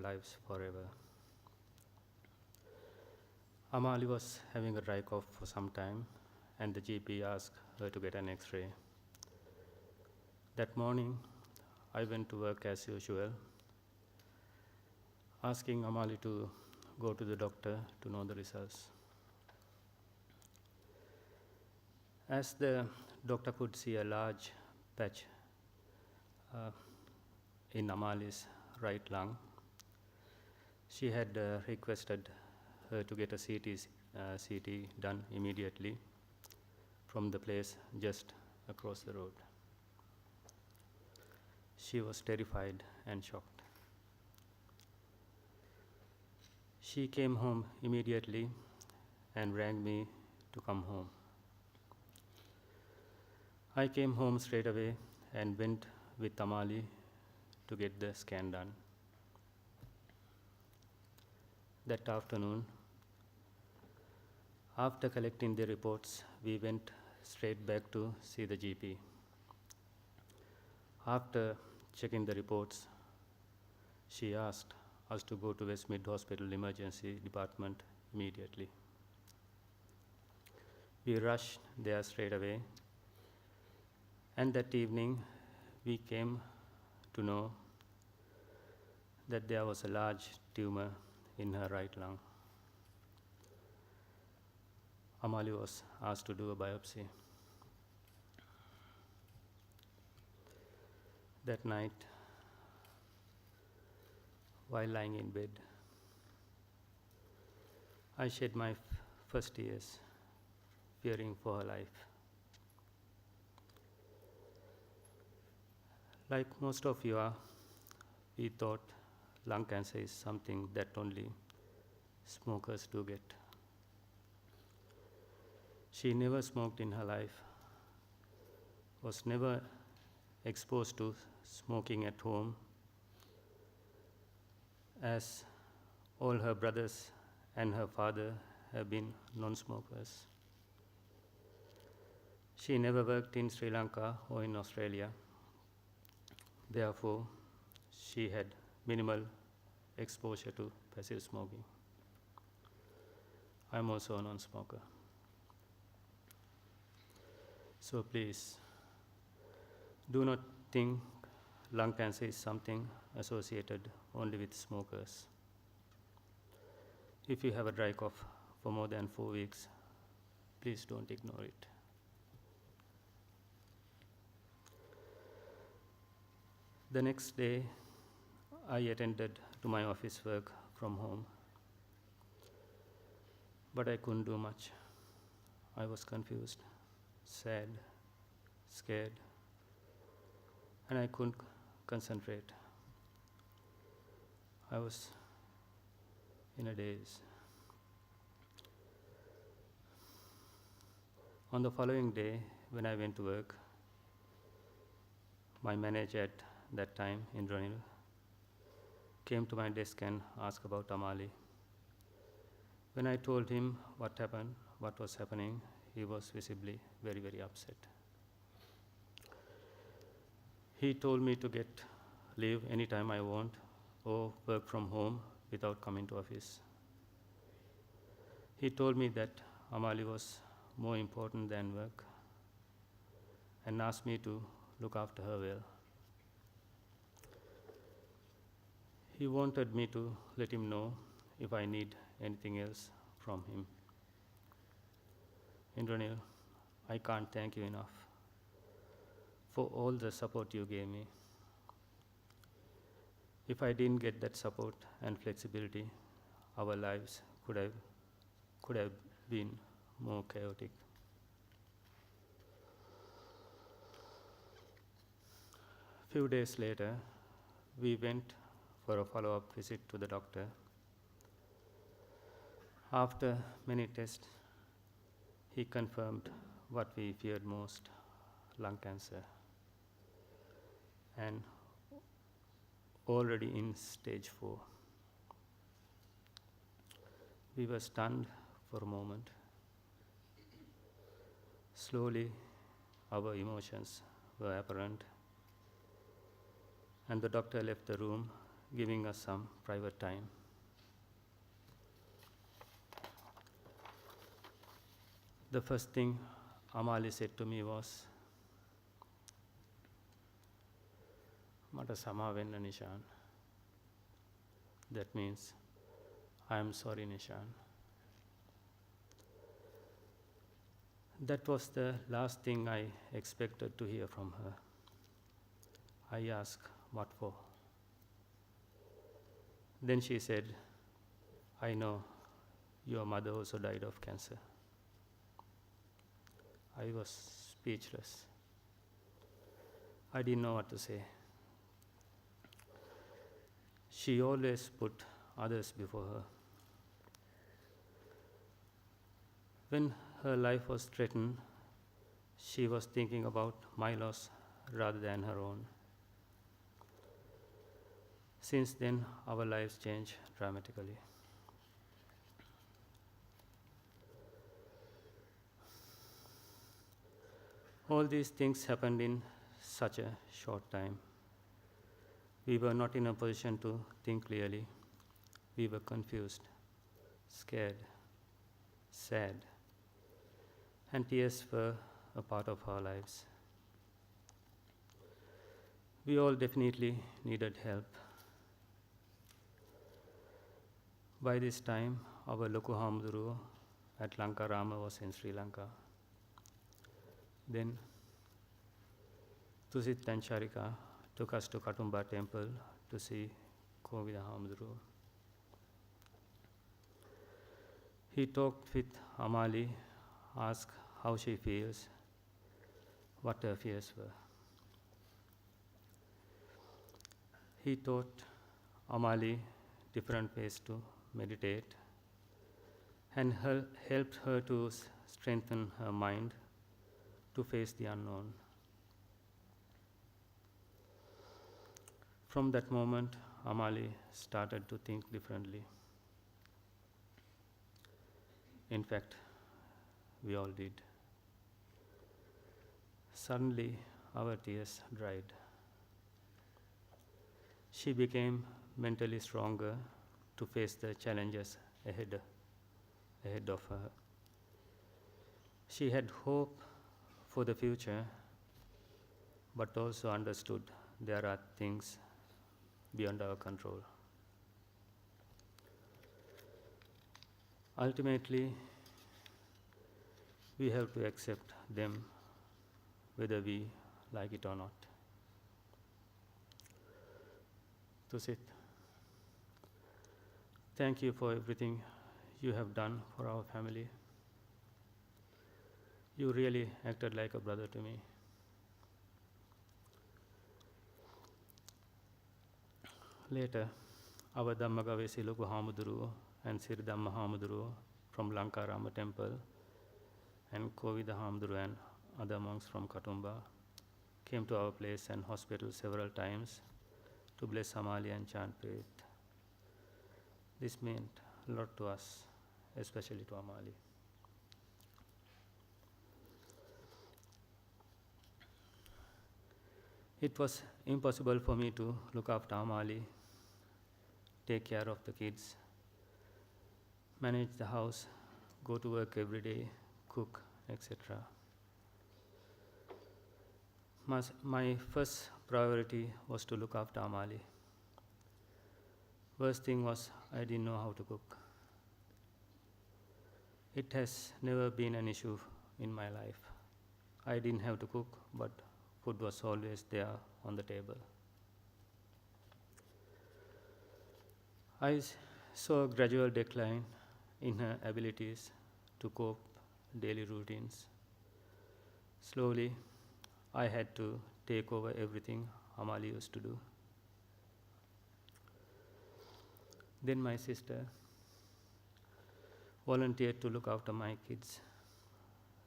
lives forever. Amali was having a dry cough for some time, and the GP asked her to get an x ray. That morning, I went to work as usual, asking Amali to go to the doctor to know the results. As the doctor could see a large patch uh, in Amali's right lung, she had requested her to get a CT done immediately from the place just across the road. She was terrified and shocked. She came home immediately and rang me to come home. I came home straight away and went with Amali to get the scan done. That afternoon, after collecting the reports, we went straight back to see the GP. After checking the reports, she asked us to go to Westmead Hospital Emergency Department immediately. We rushed there straight away, and that evening we came to know that there was a large tumor in her right lung. Amali was asked to do a biopsy. That night, while lying in bed, I shed my first tears, fearing for her life. Like most of you are, we thought lung cancer is something that only smokers do get. She never smoked in her life, was never exposed to smoking at home, as all her brothers and her father have been non-smokers. She never worked in Sri Lanka or in Australia. Therefore, she had minimal exposure to passive smoking. I'm also a non-smoker. So please, do not think lung cancer is something associated only with smokers. If you have a dry cough for more than 4 weeks, please don't ignore it. The next day, I attended to my office work from home, but I couldn't do much. I was confused, sad, scared, and I couldn't concentrate. I was in a daze. On the following day, when I went to work, my manager at that time in Ralh came to my desk and asked about Amali. When I told him what happened, what was happening, he was visibly very, very upset. He told me to get leave anytime I want or work from home without coming to office. He told me that Amali was more important than work and asked me to look after her well. He wanted me to let him know if I need anything else from him. Indranil, I can't thank you enough for all the support you gave me. If I didn't get that support and flexibility, our lives could have been more chaotic. Few days later, we went for a follow-up visit to the doctor. After many tests, he confirmed what we feared most, lung cancer, and already in stage 4. We were stunned for a moment. Slowly, our emotions were apparent, and the doctor left the room giving us some private time. The first thing Amali said to me was, "Mata sama venna Nishan." That means, "I am sorry, Nishan." That was the last thing I expected to hear from her. I asked, "What for?" Then she said, "I know your mother also died of cancer." I was speechless. I didn't know what to say. She always put others before her. When her life was threatened, she was thinking about my loss rather than her own. Since then, our lives changed dramatically. All these things happened in such a short time. We were not in a position to think clearly. We were confused, scared, sad, and tears were a part of our lives. We all definitely needed help. By this time, our Loku Hamduru at Lankarama was in Sri Lanka. Then Tusit and Charika took us to Katumba temple to see Kovida Hamduru. He talked with Amali, asked how she feels, what her fears were. He taught Amali different ways to meditate and helped her to strengthen her mind to face the unknown. From that moment, Amali started to think differently. In fact, we all did. Suddenly, our tears dried. She became mentally stronger to face the challenges ahead of her. She had hope for the future, but also understood there are things beyond our control. Ultimately, we have to accept them whether we like it or not. Tusit, thank you for everything you have done for our family. You really acted like a brother to me. Later, our Dhammagavesi Loku Hamuduru and Sri Dhamma Hamuduru from Lankarama temple and Kovida Hamduru and other monks from Katumba came to our place and hospital several times to bless Amali and chant Prit. This meant a lot to us, especially to Amali. It was impossible for me to look after Amali, take care of the kids, manage the house, go to work every day, cook, etc. My first priority was to look after Amali. Worst thing was I didn't know how to cook. It has never been an issue in my life. I didn't have to cook, but food was always there on the table. I saw a gradual decline in her abilities to cope daily routines. Slowly, I had to take over everything Amali used to do. Then my sister volunteered to look after my kids,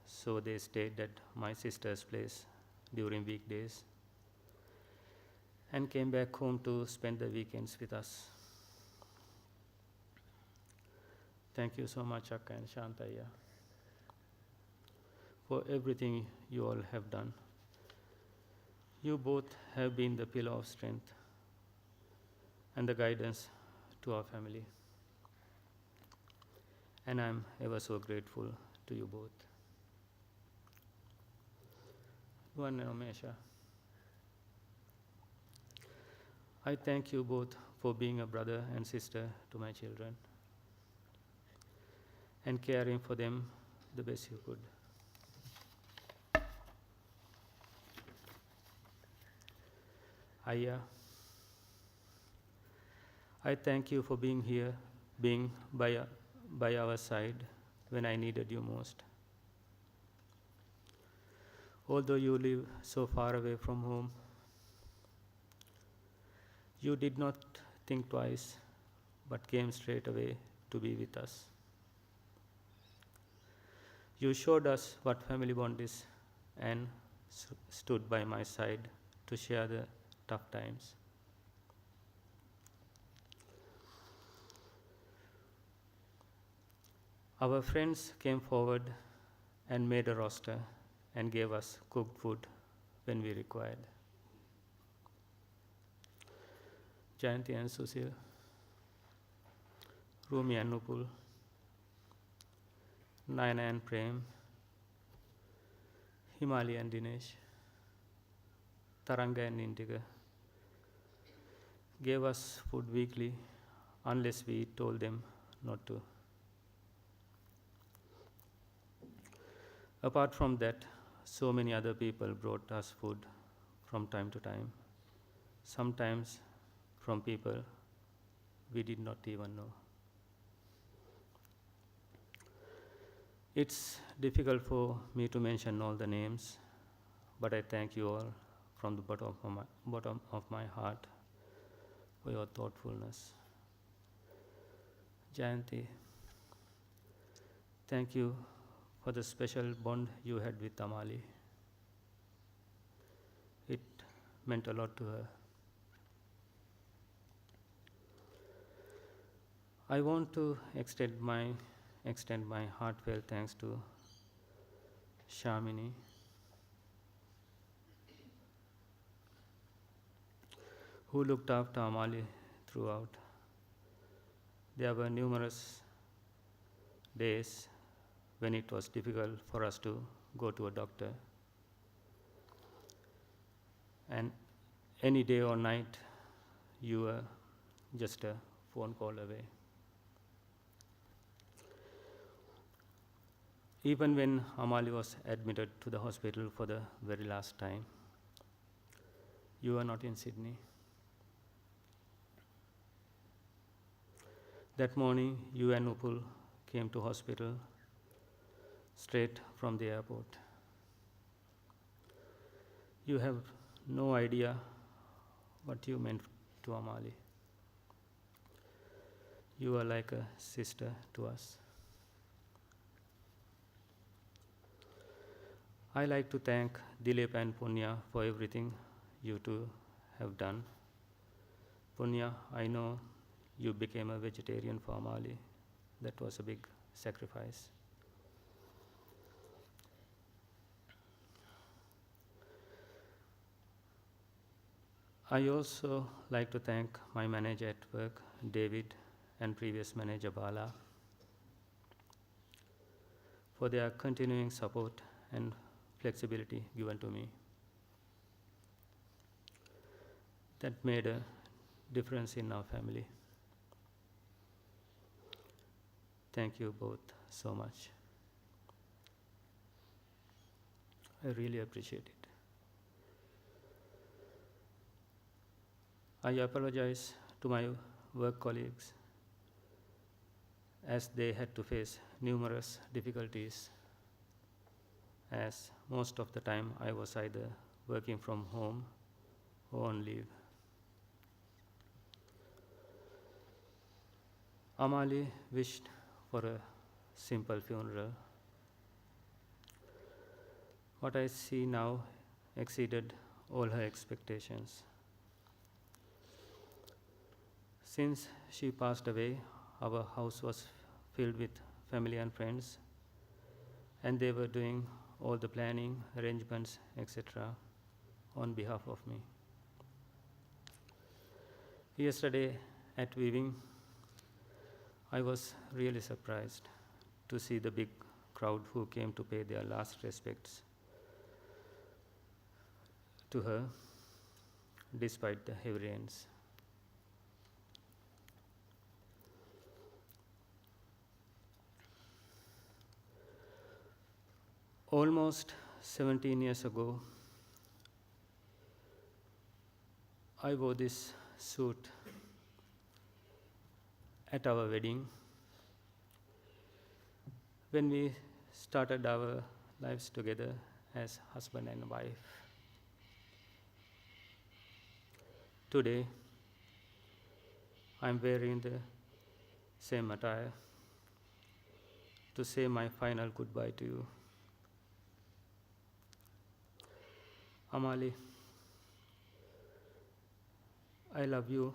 so they stayed at my sister's place during weekdays and came back home to spend the weekends with us. Thank you so much, Akka and Shantaya, for everything you all have done. You both have been the pillar of strength. and the guidance to our family. And I'm ever so grateful to you both. Luan and Omesha, I thank you both for being a brother and sister to my children and caring for them the best you could. Aya, I thank you for being here, being by our side when I needed you most. Although you live so far away from home, you did not think twice, but came straight away to be with us. You showed us what family bond is and stood by my side to share the tough times. Our friends came forward and made a roster and gave us cooked food when we required. Jayanti and Susil, Rumi and Nupul, Naina and Prem, Himali and Dinesh, Taranga and Indiga gave us food weekly unless we told them not to. Apart from that, so many other people brought us food from time to time, sometimes from people we did not even know. It's difficult for me to mention all the names, but I thank you all from the bottom of my heart for your thoughtfulness. Jayanti, thank you for the special bond you had with Amali. It meant a lot to her. I want to extend my heartfelt thanks to Shamini, who looked after Amali throughout. There were numerous days when it was difficult for us to go to a doctor. And any day or night, you were just a phone call away. Even when Amali was admitted to the hospital for the very last time, you were not in Sydney. That morning, you and Upul came to hospital straight from the airport. You have no idea what you meant to Amali. You are like a sister to us. I like to thank Dilip and Punya for everything you two have done. Punya, I know you became a vegetarian for Amali. That was a big sacrifice. I also like to thank my manager at work, David, and previous manager, Bala, for their continuing support and flexibility given to me. That made a difference in our family. Thank you both so much. I really appreciate it. I apologize to my work colleagues as they had to face numerous difficulties, as most of the time I was either working from home or on leave. Amali wished for a simple funeral. What I see now exceeded all her expectations. Since she passed away, our house was filled with family and friends, and they were doing all the planning, arrangements, etc. on behalf of me. Yesterday at viewing, I was really surprised to see the big crowd who came to pay their last respects to her despite the heavy rains. Almost 17 years ago, I wore this suit at our wedding when we started our lives together as husband and wife. Today, I'm wearing the same attire to say my final goodbye to you. Amali, I love you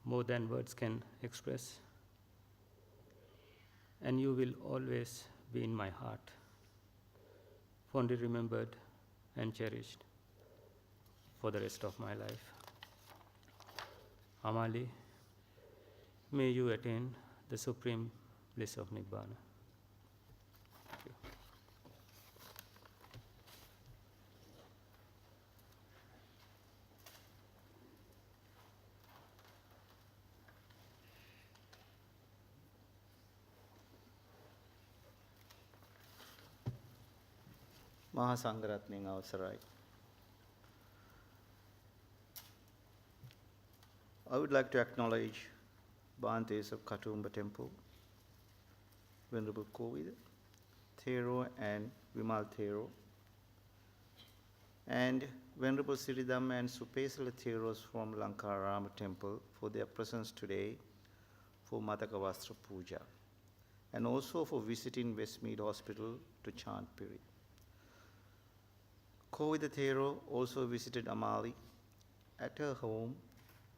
more than words can express, and you will always be in my heart, fondly remembered and cherished for the rest of my life. Amali, may you attain the supreme bliss of Nibbana. Thank you. මහා සංඝරත්නයන් අවසරයි. I would like to acknowledge Bhantes of Katumba Temple, Venerable Kovida, Thero and Vimal Thero, and Venerable Siridhamma and Supesala Theros from Lankarama Temple for their presence today for Matakavastra Puja, and also for visiting Westmead Hospital to chant Piri. Kovida Thero also visited Amali at her home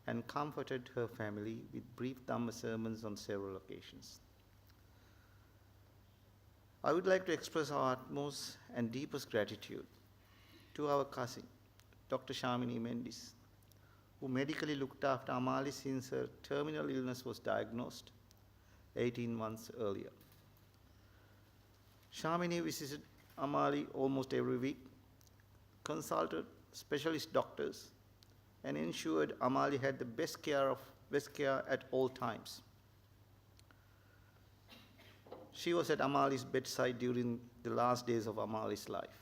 and comforted her family with brief Dhamma sermons on several occasions. I would like to express our utmost and deepest gratitude to our cousin, Dr. Shamini Mendis, who medically looked after Amali since her terminal illness was diagnosed 18 months earlier. Shamini visited Amali almost every week, consulted specialist doctors, and ensured Amali had the best care at all times. She was at Amali's bedside during the last days of Amali's life.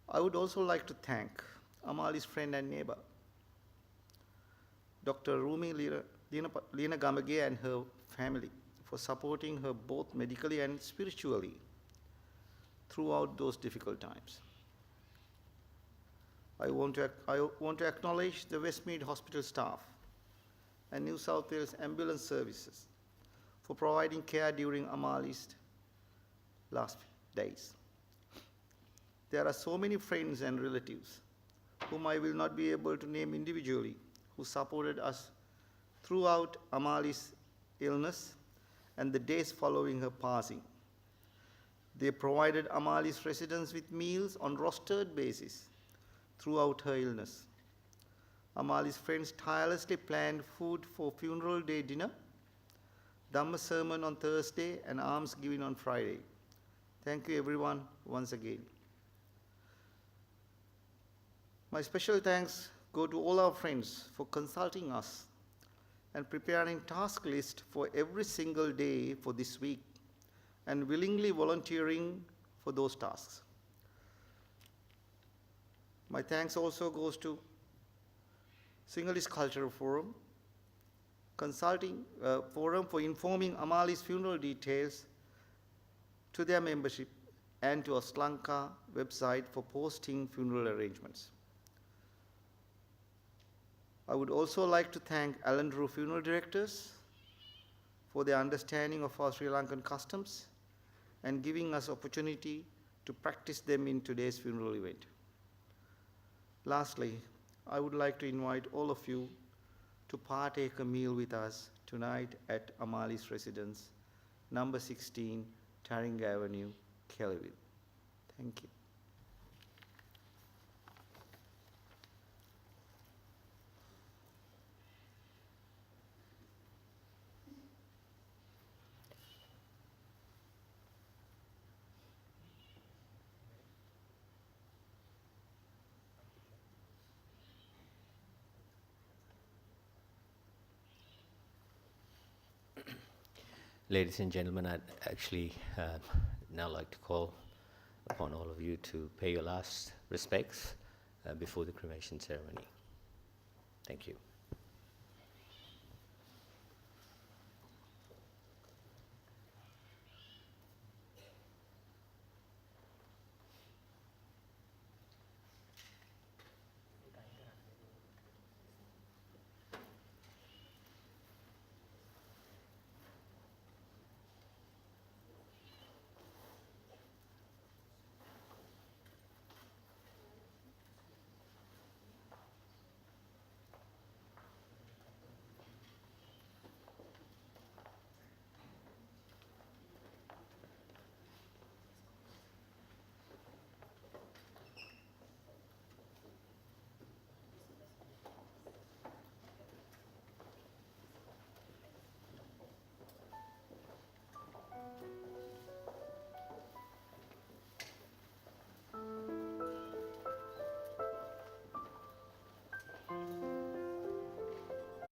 I would also like to thank Amali's friend and neighbor, Dr. Rumi Lina Gamage and her family, for supporting her both medically and spiritually throughout those difficult times. I want to acknowledge the Westmead Hospital staff and New South Wales Ambulance Services for providing care during Amali's last days. There are so many friends and relatives whom I will not be able to name individually who supported us throughout Amali's illness and the days following her passing. They provided Amali's residents with meals on rostered basis throughout her illness. Amali's friends tirelessly planned food for funeral day dinner, Dhamma sermon on Thursday, and alms giving on Friday. Thank you everyone once again. My special thanks go to all our friends for consulting us and preparing task list for every single day for this week and willingly volunteering for those tasks. My thanks also goes to Sinhalese Cultural Forum, consulting forum for informing Amali's funeral details to their membership, and to Aslanka website for posting funeral arrangements. I would also like to thank Alan Drew Funeral Directors for their understanding of our Sri Lankan customs and giving us opportunity to practice them in today's funeral event. Lastly, I would like to invite all of you to partake a meal with us tonight at Amali's residence, number 16, Taringa Avenue, Kellyville. Thank you. Ladies and gentlemen, I'd actually now like to call upon all of you to pay your last respects before the cremation ceremony. Thank you.